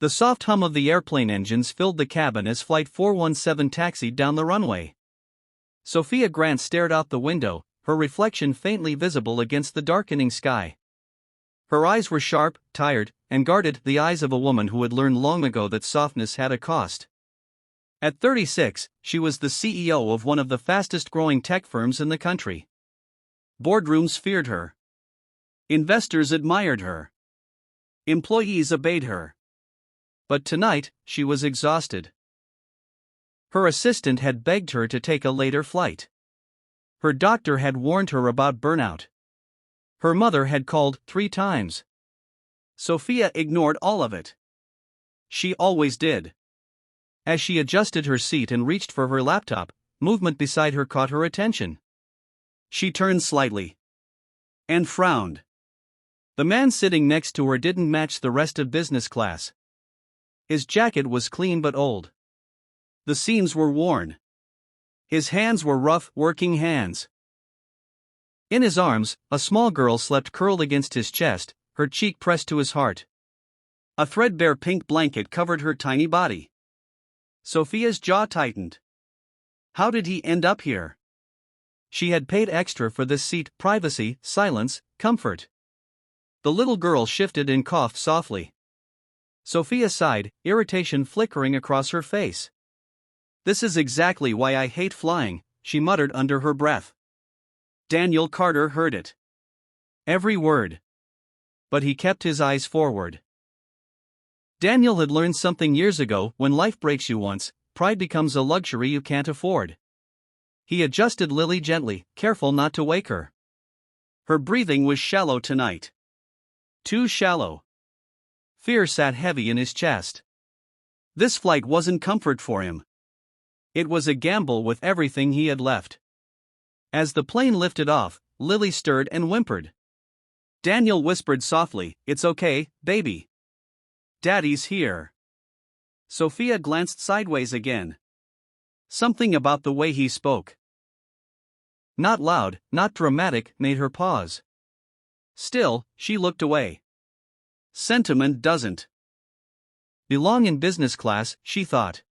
The soft hum of the airplane engines filled the cabin as Flight 417 taxied down the runway. Sophia Grant stared out the window, her reflection faintly visible against the darkening sky. Her eyes were sharp, tired, and guarded, the eyes of a woman who had learned long ago that softness had a cost. At 36, she was the CEO of one of the fastest-growing tech firms in the country. Boardrooms feared her. Investors admired her. Employees obeyed her. But tonight, she was exhausted. Her assistant had begged her to take a later flight. Her doctor had warned her about burnout. Her mother had called 3 times. Sophia ignored all of it. She always did. As she adjusted her seat and reached for her laptop, movement beside her caught her attention. She turned slightly and frowned. The man sitting next to her didn't match the rest of business class. His jacket was clean but old. The seams were worn. His hands were rough, working hands. In his arms, a small girl slept curled against his chest, her cheek pressed to his heart. A threadbare pink blanket covered her tiny body. Sophia's jaw tightened. How did he end up here? She had paid extra for this seat, privacy, silence, comfort. The little girl shifted and coughed softly. Sophia sighed, irritation flickering across her face. "This is exactly why I hate flying," she muttered under her breath. Daniel Carter heard it. Every word. But he kept his eyes forward. Daniel had learned something years ago: when life breaks you once, pride becomes a luxury you can't afford. He adjusted Lily gently, careful not to wake her. Her breathing was shallow tonight. Too shallow. Fear sat heavy in his chest. This flight wasn't comfort for him. It was a gamble with everything he had left. As the plane lifted off, Lily stirred and whimpered. Daniel whispered softly, "It's okay, baby. Daddy's here." Sophia glanced sideways again. Something about the way he spoke, not loud, not dramatic, made her pause. Still, she looked away. Sentiment doesn't belong in business class, she thought.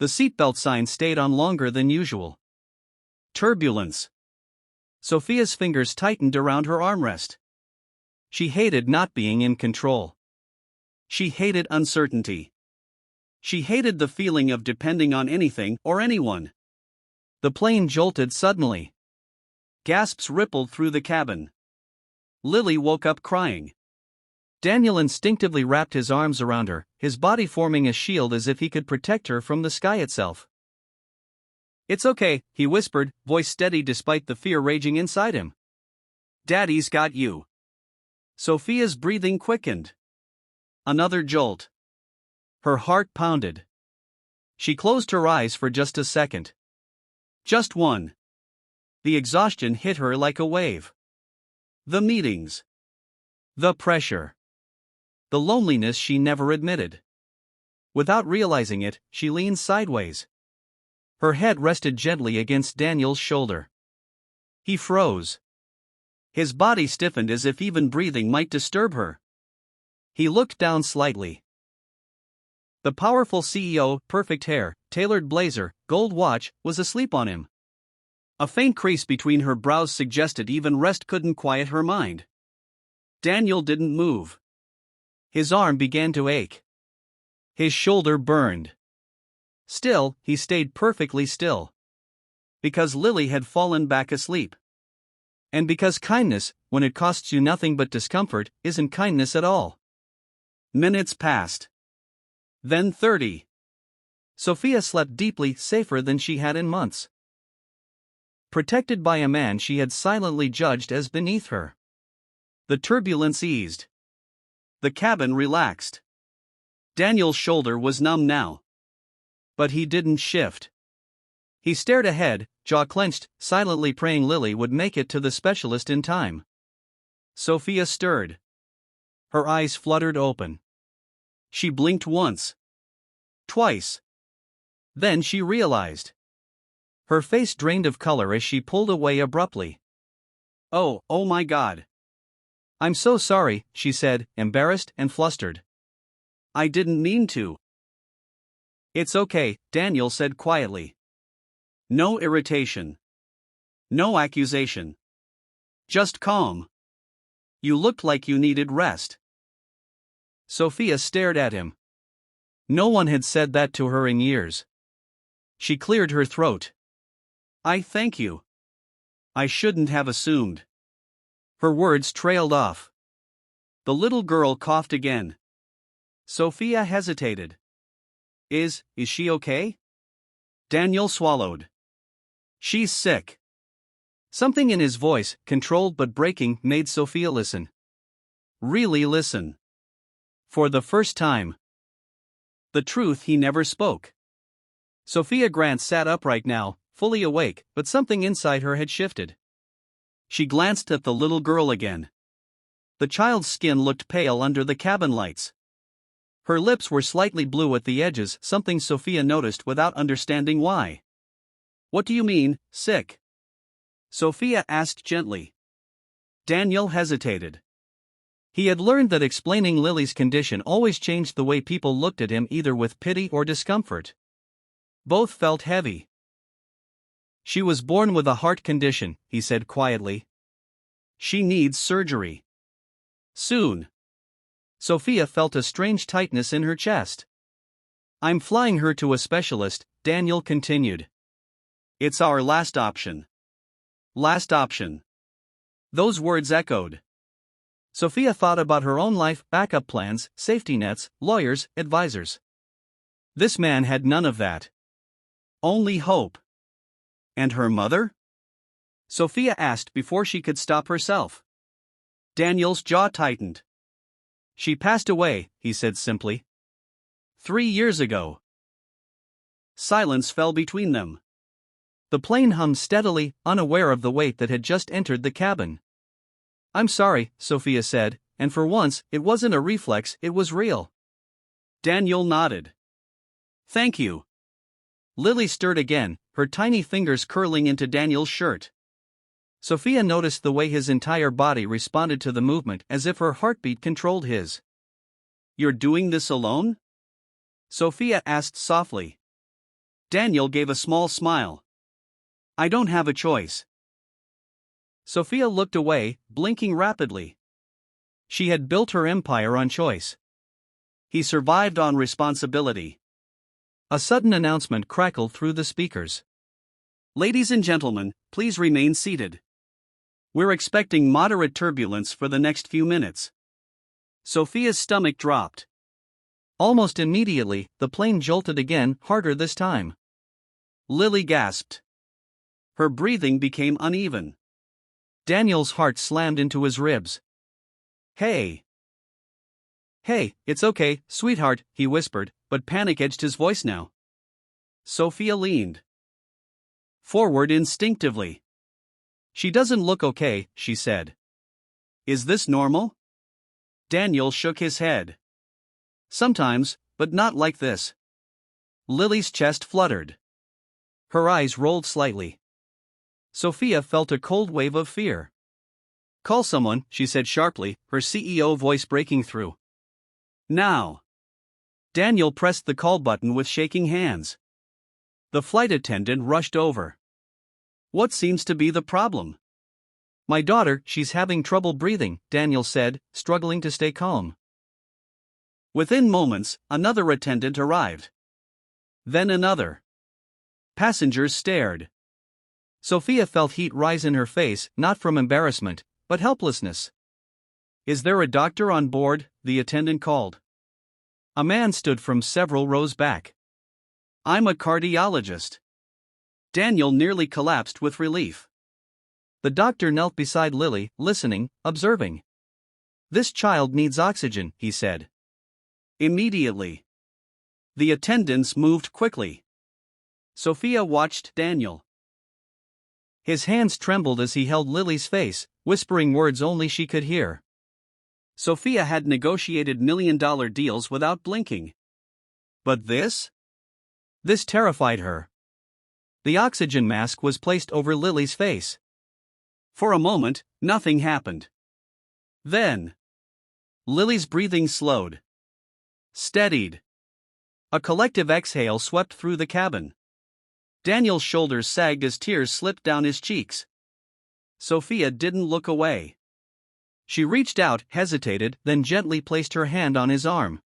The seatbelt sign stayed on longer than usual. Turbulence. Sophia's fingers tightened around her armrest. She hated not being in control. She hated uncertainty. She hated the feeling of depending on anything or anyone. The plane jolted suddenly. Gasps rippled through the cabin. Lily woke up crying. Daniel instinctively wrapped his arms around her, his body forming a shield as if he could protect her from the sky itself. "It's okay," he whispered, voice steady despite the fear raging inside him. "Daddy's got you." Sophia's breathing quickened. Another jolt. Her heart pounded. She closed her eyes for just a second. Just one. The exhaustion hit her like a wave. The meetings. The pressure. The loneliness she never admitted. Without realizing it, she leaned sideways. Her head rested gently against Daniel's shoulder. He froze. His body stiffened as if even breathing might disturb her. He looked down slightly. The powerful CEO, perfect hair, tailored blazer, gold watch, was asleep on him. A faint crease between her brows suggested even rest couldn't quiet her mind. Daniel didn't move. His arm began to ache. His shoulder burned. Still, he stayed perfectly still. Because Lily had fallen back asleep. And because kindness, when it costs you nothing but discomfort, isn't kindness at all. Minutes passed. Then 30. Sophia slept deeply, safer than she had in months. Protected by a man she had silently judged as beneath her. The turbulence eased. The cabin relaxed. Daniel's shoulder was numb now. But he didn't shift. He stared ahead, jaw clenched, silently praying Lily would make it to the specialist in time. Sophia stirred. Her eyes fluttered open. She blinked once. Twice. Then she realized. Her face drained of color as she pulled away abruptly. Oh my God. "I'm so sorry," she said, embarrassed and flustered. I didn't mean to. It's okay, Daniel said quietly. No irritation. No accusation. Just calm. You looked like you needed rest. Sophia stared at him. No one had said that to her in years. She cleared her throat. I thank you. I shouldn't have assumed. Her words trailed off. The little girl coughed again. Sophia hesitated. Is she okay? Daniel swallowed. She's sick. Something in his voice, controlled but breaking, made Sophia listen. Really listen. For the first time. The truth he never spoke. Sophia Grant sat upright now, fully awake, but something inside her had shifted. She glanced at the little girl again. The child's skin looked pale under the cabin lights. Her lips were slightly blue at the edges, something Sophia noticed without understanding why. What do you mean, sick? Sophia asked gently. Daniel hesitated. He had learned that explaining Lily's condition always changed the way people looked at him, either with pity or discomfort. Both felt heavy. She was born with a heart condition, he said quietly. She needs surgery. Soon. Sophia felt a strange tightness in her chest. I'm flying her to a specialist, Daniel continued. It's our last option. Last option. Those words echoed. Sophia thought about her own life, backup plans, safety nets, lawyers, advisors. This man had none of that. Only hope. And her mother? Sophia asked before she could stop herself. Daniel's jaw tightened. She passed away, he said simply. 3 years ago. Silence fell between them. The plane hummed steadily, unaware of the weight that had just entered the cabin. I'm sorry, Sophia said, and for once, it wasn't a reflex, it was real. Daniel nodded. Thank you. Lily stirred again, her tiny fingers curling into Daniel's shirt. Sophia noticed the way his entire body responded to the movement, as if her heartbeat controlled his. You're doing this alone? Sophia asked softly. Daniel gave a small smile. I don't have a choice. Sophia looked away, blinking rapidly. She had built her empire on choice. He survived on responsibility. A sudden announcement crackled through the speakers. Ladies and gentlemen, please remain seated. We're expecting moderate turbulence for the next few minutes. Sophia's stomach dropped. Almost immediately, the plane jolted again, harder this time. Lily gasped. Her breathing became uneven. Daniel's heart slammed into his ribs. Hey! Hey, it's okay, sweetheart, he whispered, but panic edged his voice now. Sophia leaned forward instinctively. She doesn't look okay, she said. Is this normal? Daniel shook his head. Sometimes, but not like this. Lily's chest fluttered. Her eyes rolled slightly. Sophia felt a cold wave of fear. Call someone, she said sharply, her CEO voice breaking through. Now. Daniel pressed the call button with shaking hands. The flight attendant rushed over. What seems to be the problem? My daughter, she's having trouble breathing, Daniel said, struggling to stay calm. Within moments, another attendant arrived. Then another. Passengers stared. Sophia felt heat rise in her face, not from embarrassment, but helplessness. Is there a doctor on board? The attendant called. A man stood from several rows back. I'm a cardiologist. Daniel nearly collapsed with relief. The doctor knelt beside Lily, listening, observing. This child needs oxygen, he said. Immediately. The attendants moved quickly. Sophia watched Daniel. His hands trembled as he held Lily's face, whispering words only she could hear. Sophia had negotiated million-dollar deals without blinking. But this? This terrified her. The oxygen mask was placed over Lily's face. For a moment, nothing happened. Then, Lily's breathing slowed. Steadied. A collective exhale swept through the cabin. Daniel's shoulders sagged as tears slipped down his cheeks. Sophia didn't look away. She reached out, hesitated, then gently placed her hand on his arm.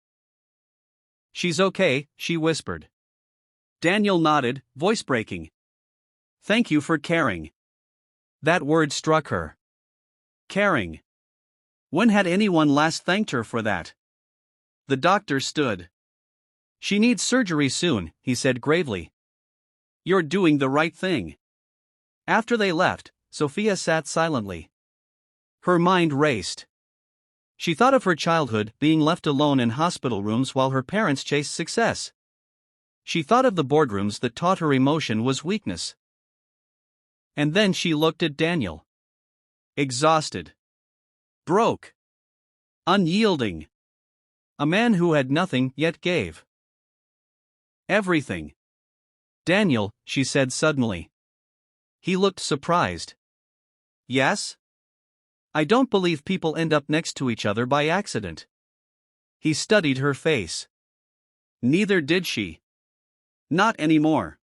"She's okay," she whispered. Daniel nodded, voice breaking. "Thank you for caring." That word struck her. Caring. When had anyone last thanked her for that? The doctor stood. "She needs surgery soon," he said gravely. "You're doing the right thing." After they left, Sophia sat silently. Her mind raced. She thought of her childhood, being left alone in hospital rooms while her parents chased success. She thought of the boardrooms that taught her emotion was weakness. And then she looked at Daniel. Exhausted. Broke. Unyielding. A man who had nothing yet gave everything. "Daniel," she said suddenly. He looked surprised. "Yes?" "I don't believe people end up next to each other by accident." He studied her face. Neither did she. Not anymore.